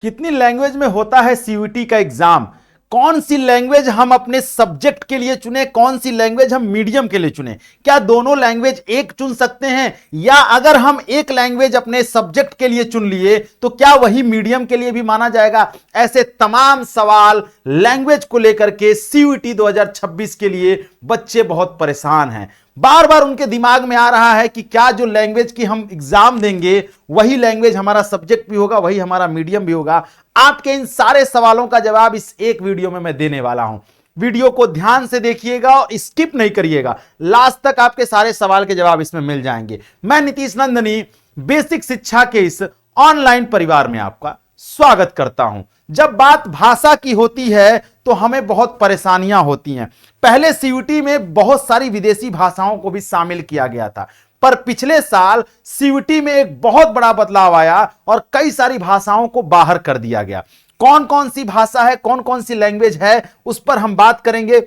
कितनी लैंग्वेज में होता है सीयूईटी का एग्जाम? कौन सी लैंग्वेज हम अपने सब्जेक्ट के लिए चुने, कौन सी लैंग्वेज हम मीडियम के लिए चुने? क्या दोनों लैंग्वेज एक चुन सकते हैं, या अगर हम एक लैंग्वेज अपने सब्जेक्ट के लिए चुन लिए तो क्या वही मीडियम के लिए भी माना जाएगा? ऐसे तमाम सवाल लैंग्वेज को लेकर के सीयूईटी 2026 के लिए बच्चे बहुत परेशान हैं। बार बार उनके दिमाग में आ रहा है कि क्या जो लैंग्वेज की हम एग्जाम देंगे वही लैंग्वेज हमारा सब्जेक्ट भी होगा, वही हमारा मीडियम भी होगा। आपके इन सारे सवालों का जवाब इस एक वीडियो में मैं देने वाला हूं। वीडियो को ध्यान से देखिएगा और स्किप नहीं करिएगा, लास्ट तक आपके सारे सवाल के जवाब इसमें मिल जाएंगे। मैं नीतीश नंदनी बेसिक शिक्षा के इस ऑनलाइन परिवार में आपका स्वागत करता हूं। जब बात भाषा की होती है तो हमें बहुत परेशानियां होती हैं। पहले सीयूईटी में बहुत सारी विदेशी भाषाओं को भी शामिल किया गया था, पर पिछले साल सीयूईटी में एक बहुत बड़ा बदलाव आया और कई सारी भाषाओं को बाहर कर दिया गया। कौन कौन सी भाषा है, कौन कौन सी लैंग्वेज है, उस पर हम बात करेंगे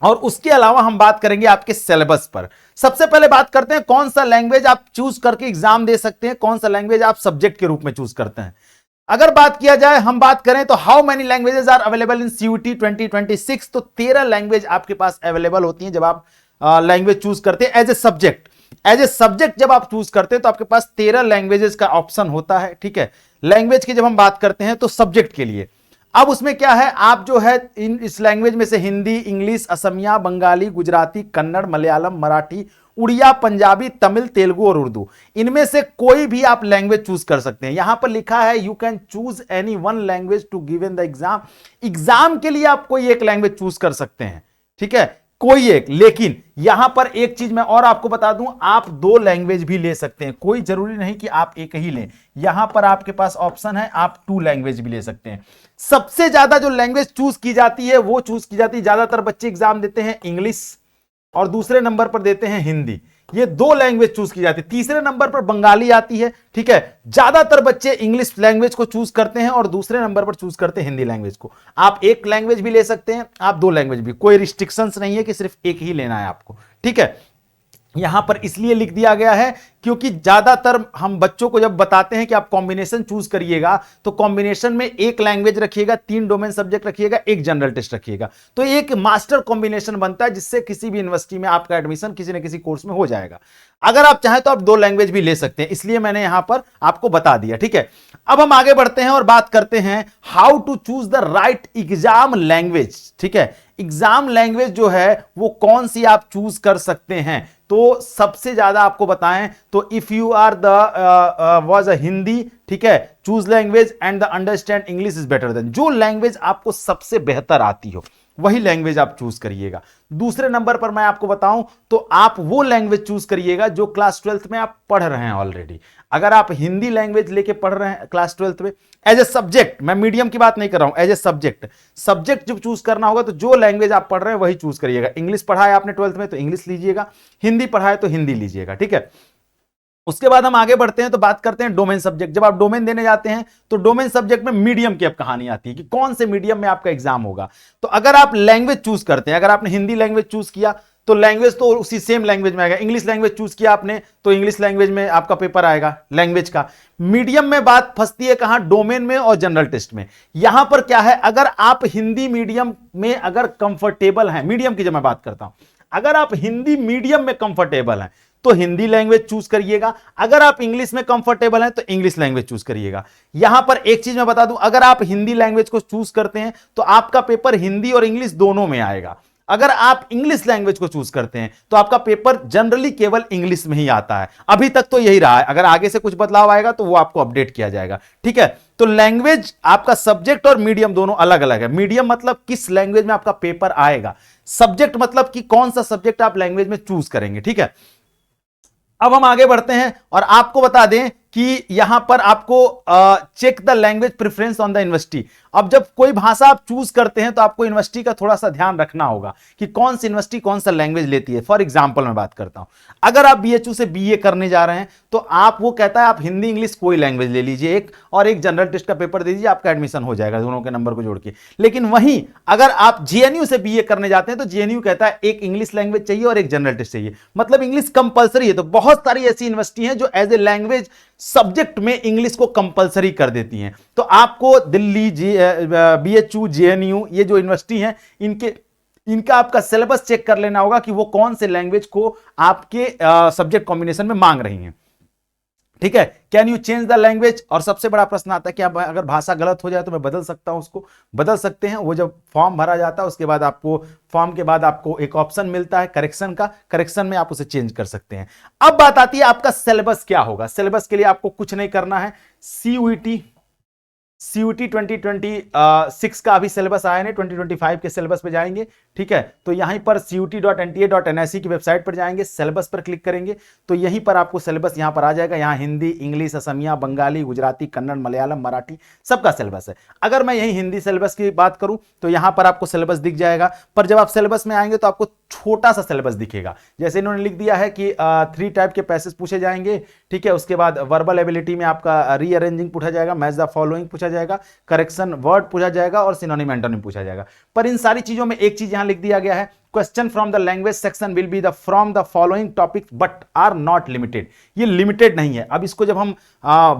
और उसके अलावा हम बात करेंगे आपके सिलेबस पर। सबसे पहले बात करते हैं कौन सा लैंग्वेज आप चूज करके एग्जाम दे सकते हैं, कौन सा लैंग्वेज आप सब्जेक्ट के रूप में चूज करते हैं। अगर बात किया जाए, हम बात करें तो how many languages are available in CUET 2026, तो 13 लैंग्वेज आपके पास अवेलेबल होती हैं जब आप लैंग्वेज चूज करते हैं as a subject. As a subject जब आप चूज करते हैं तो आपके पास 13 लैंग्वेजेस का ऑप्शन होता है, ठीक है। लैंग्वेज की जब हम बात करते हैं तो सब्जेक्ट के लिए अब उसमें क्या है, आप जो है इस लैंग्वेज में से हिंदी, इंग्लिश, असमिया, बंगाली, गुजराती, कन्नड़, मलयालम, मराठी, उड़िया, पंजाबी, तमिल, तेलुगु और उर्दू, इनमें से कोई भी आप लैंग्वेज चूज कर सकते हैं। यहां पर लिखा है you can choose any one language to give in the exam. Exam के लिए आप कोई एक लैंग्वेज चूज कर सकते हैं, ठीक है, कोई एक। लेकिन यहां पर एक चीज मैं और आपको बता दूं, आप 2 लैंग्वेज भी ले सकते हैं, कोई जरूरी नहीं कि आप एक ही लें। यहां पर आपके पास ऑप्शन है, आप 2 लैंग्वेज भी ले सकते हैं। सबसे ज्यादा जो लैंग्वेज चूज की जाती है वो चूज की जाती है, ज्यादातर बच्चे एग्जाम देते हैं इंग्लिश और दूसरे नंबर पर देते हैं हिंदी। ये 2 लैंग्वेज चूज की जाती है। तीसरे नंबर पर बंगाली आती है, ठीक है। ज्यादातर बच्चे इंग्लिश लैंग्वेज को चूज करते हैं और दूसरे नंबर पर चूज करते हैं हिंदी लैंग्वेज को। आप एक लैंग्वेज भी ले सकते हैं, आप 2 लैंग्वेज भी, कोई रिस्ट्रिक्शंस नहीं है कि सिर्फ एक ही लेना है आपको, ठीक है। यहां पर इसलिए लिख दिया गया है क्योंकि ज्यादातर हम बच्चों को जब बताते हैं कि आप कॉम्बिनेशन चूज करिएगा तो कॉम्बिनेशन में एक लैंग्वेज रखिएगा, 3 डोमेन सब्जेक्ट रखिएगा, एक जनरल टेस्ट रखिएगा, तो एक मास्टर कॉम्बिनेशन बनता है जिससे किसी भी यूनिवर्सिटी में आपका एडमिशन किसी न किसी कोर्स में हो जाएगा। अगर आप चाहें तो आप 2 लैंग्वेज भी ले सकते हैं, इसलिए मैंने यहां पर आपको बता दिया, ठीक है। अब हम आगे बढ़ते हैं और बात करते हैं how to choose the right exam language, ठीक है। एग्जाम लैंग्वेज जो है वो कौन सी आप चूज कर सकते हैं, तो सबसे ज्यादा आपको बताएं तो if you are the was a Hindi, ठीक है, choose language and the understand English is better than. जो लैंग्वेज आपको सबसे बेहतर आती हो वही लैंग्वेज आप चूज करिएगा। दूसरे नंबर पर मैं आपको बताऊं तो आप वो लैंग्वेज चूज करिएगा जो क्लास 12th में आप पढ़ रहे हैं ऑलरेडी। अगर आप हिंदी लैंग्वेज लेके पढ़ रहे हैं क्लास 12th में एज ए सब्जेक्ट, मैं मीडियम की बात नहीं कर रहा हूं, एज ए सब्जेक्ट जब चूज करना होगा तो जो लैंग्वेज आप पढ़ रहे हैं वही चूज करिएगा। इंग्लिश पढ़ाया आपने 12th में तो इंग्लिश लीजिएगा, हिंदी पढ़ाए तो हिंदी लीजिएगा, ठीक है। उसके बाद हम आगे बढ़ते हैं तो बात करते हैं डोमेन सब्जेक्ट। जब आप डोमेन देने जाते हैं तो डोमेन सब्जेक्ट में मीडियम की अब कहानी आती है कि कौन से मीडियम में आपका एग्जाम होगा। तो अगर आप लैंग्वेज चूज करते हैं, अगर आपने हिंदी लैंग्वेज चूज किया तो लैंग्वेज तो उसी सेम लैंग्वेज में आएगा। इंग्लिश लैंग्वेज चूज किया आपने तो इंग्लिश लैंग्वेज में आपका पेपर आएगा लैंग्वेज का। मीडियम में बात फंसती है कहां, डोमेन में और जनरल टेस्ट में। यहां पर क्या है, अगर आप हिंदी मीडियम में अगर कंफर्टेबल हैं, मीडियम की जब मैं बात करता हूं, अगर आप हिंदी मीडियम में कंफर्टेबल हैं तो हिंदी लैंग्वेज चूज करिएगा। अगर आप इंग्लिश में कंफर्टेबल हैं तो इंग्लिश लैंग्वेज चूज करिएगा। यहां पर एक चीज मैं बता दूं, अगर आप हिंदी लैंग्वेज को चूज करते हैं तो आपका पेपर हिंदी और इंग्लिश दोनों में आएगा। अगर आप इंग्लिश लैंग्वेज को चूज करते हैं तो आपका पेपर जनरली केवल इंग्लिश में ही आता है। अभी तक तो यही रहा है, अगर आगे से कुछ बदलाव आएगा तो वो आपको अपडेट किया जाएगा, ठीक है। तो लैंग्वेज आपका सब्जेक्ट और मीडियम दोनों अलग अलग है। मीडियम मतलब किस लैंग्वेज में आपका पेपर आएगा, सब्जेक्ट मतलब कि कौन सा सब्जेक्ट आप लैंग्वेज में चूज करेंगे, ठीक है। अब हम आगे बढ़ते हैं और आपको बता दें कि यहां पर आपको check the language preference on the university. अब जब कोई भाषा आप चूज करते हैं तो आपको यूनिवर्सिटी का थोड़ा सा ध्यान रखना होगा कि कौन सी यूनिवर्सिटी कौन सा लैंग्वेज लेती है। फॉर एग्जांपल मैं बात करता हूं, अगर आप बीएचयू से बीए करने जा रहे हैं तो आप वो कहता है आप हिंदी इंग्लिश कोई लैंग्वेज ले लीजिए एक, और एक जनरल टेस्ट का पेपर दे दीजिए, आपका एडमिशन हो जाएगा दोनों के नंबर को जोड़ के। लेकिन वहीं अगर आप जेएनयू से बीए करने जाते हैं तो जेएनयू कहता है एक इंग्लिश लैंग्वेज चाहिए और एक जनरल टेस्ट चाहिए, मतलब इंग्लिश कंपलसरी है। तो बहुत सारी ऐसी यूनिवर्सिटी हैं जो एज ए लैंग्वेज सब्जेक्ट में इंग्लिश को कंपलसरी कर देती हैं। तो आपको दिल्ली BHU JNU ये जो यूनिवर्सिटी हैं इनका आपका सिलेबस चेक कर लेना होगा कि वो कौन से लैंग्वेज को आपके सब्जेक्ट कॉम्बिनेशन में मांग रही हैं। ठीक है, can you change the language. और सबसे बड़ा प्रश्न आता है कि अगर भाषा गलत हो जाए तो मैं बदल सकता हूं उसको। बदल सकते हैं, वो जब फॉर्म भरा जाता है उसके बाद आपको फॉर्म के बाद आपको एक ऑप्शन मिलता है करेक्शन का, करेक्शन में आप उसे चेंज कर सकते हैं। अब बात आती है आपका सिलेबस क्या होगा। सिलेबस के लिए आपको कुछ नहीं करना है। CUET 2026 का अभी सिलेबस आया नहीं, 2025 के सिलेबस पे जाएंगे। ठीक है, तो यहीं पर CUET.NTA.NIC की वेबसाइट पर जाएंगे, सिलेबस पर क्लिक करेंगे तो यहीं पर आपको सिलेबस यहां पर आ जाएगा। यहां हिंदी, इंग्लिश, असमिया, बंगाली, गुजराती, कन्नड़, मलयालम, मराठी सबका सिलेबस है। अगर मैं यही हिंदी सिलेबस की बात करूं तो यहां पर आपको सिलेबस दिख जाएगा। पर जब आप सिलेबस में आएंगे तो आपको छोटा सा सिलेबस दिखेगा। जैसे इन्होंने लिख दिया है कि 3 टाइप के पैसेज पूछे जाएंगे। ठीक है, उसके बाद वर्बल एबिलिटी में आपका रीअरेंजिंग पूछा जाएगा, मैच द फॉलोइंग पूछा जाएगा, करेक्शन वर्ड पूछा जाएगा और सिनोनिम एंटोनिम पूछा जाएगा। पर इन सारी चीजों में एक चीज यहां लिख दिया गया है, question from the language section will be the from the following topic but are not limited. ये लिमिटेड नहीं है। अब इसको जब हम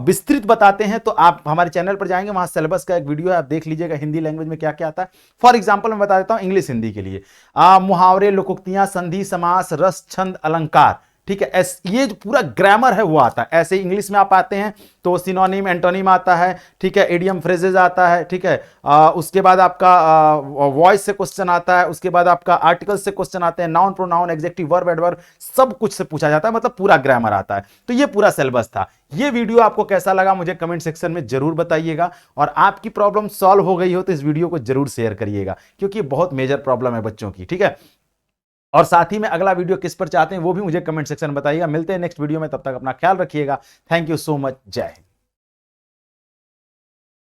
विस्तृत बताते हैं तो आप हमारे चैनल पर जाएंगे, वहां सिलेबस का एक वीडियो है, आप देख लीजिएगा हिंदी लैंग्वेज में क्या क्या आता है। फॉर एग्जाम्पल मैं बता देता हूं इंग्लिश हिंदी के लिए, मुहावरे, लोकोक्तियां, संधि, समास, रस, छंद, अलंकार। ठीक है, ये जो पूरा ग्रामर है वो आता है। ऐसे इंग्लिश में आप आते हैं तो सिनोनिम एंटोनिम आता है। ठीक है, इडियम फ्रेजेस आता है। ठीक है, उसके बाद आपका वॉइस से क्वेश्चन आता है, उसके बाद आपका आर्टिकल से क्वेश्चन आते हैं, noun, pronoun, adjective, verb, adverb सब कुछ से पूछा जाता है, मतलब पूरा ग्रामर आता है। तो ये पूरा सिलेबस था। ये वीडियो आपको कैसा लगा मुझे कमेंट सेक्शन में जरूर बताइएगा, और आपकी प्रॉब्लम सॉल्व हो गई हो तो इस वीडियो को जरूर शेयर करिएगा, क्योंकि बहुत मेजर प्रॉब्लम है बच्चों की। ठीक है, और साथ ही में अगला वीडियो किस पर चाहते हैं वो भी मुझे कमेंट सेक्शन में बताइएगा। मिलते हैं नेक्स्ट वीडियो में, तब तक अपना ख्याल रखिएगा। Thank you so much. जय हिंद।